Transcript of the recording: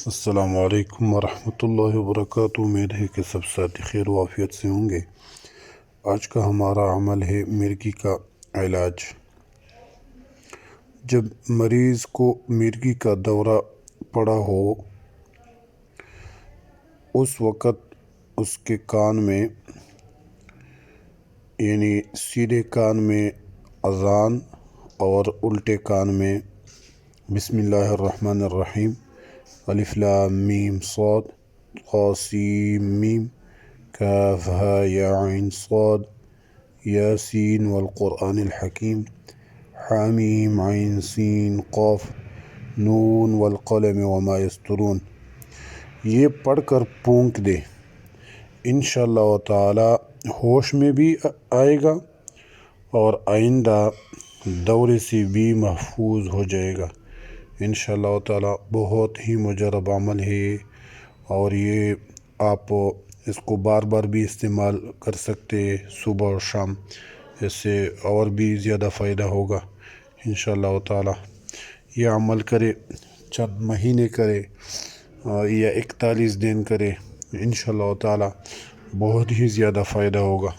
السلام علیکم ورحمۃ اللہ وبرکاتہ۔ امید ہے کہ سب ساتھی خیر و عافیت سے ہوں گے۔ آج کا ہمارا عمل ہے مرگی کا علاج۔ جب مریض کو مرگی کا دورہ پڑا ہو اس وقت اس کے کان میں یعنی سیدھے کان میں اذان اور الٹے کان میں بسم اللہ الرحمن الرحیم الف لام میم صاد قاسم میم کاف ہا یا عین صاد یاسین والقرآن الحکیم حامیم عین سین قاف نون والقلم وما یسطرون، یہ پڑھ کر پھونک دے۔ انشاءاللہ تعالی ہوش میں بھی آئے گا اور آئندہ دورے سے بھی محفوظ ہو جائے گا۔ انشاءاللہ تعالی بہت ہی مجرب عمل ہے اور یہ آپ اس کو بار بار بھی استعمال کر سکتے ہیں، صبح اور شام، اس سے اور بھی زیادہ فائدہ ہوگا انشاءاللہ تعالی۔ یہ عمل کرے، چند مہینے کرے یا 41 دن کرے، انشاءاللہ تعالی بہت ہی زیادہ فائدہ ہوگا۔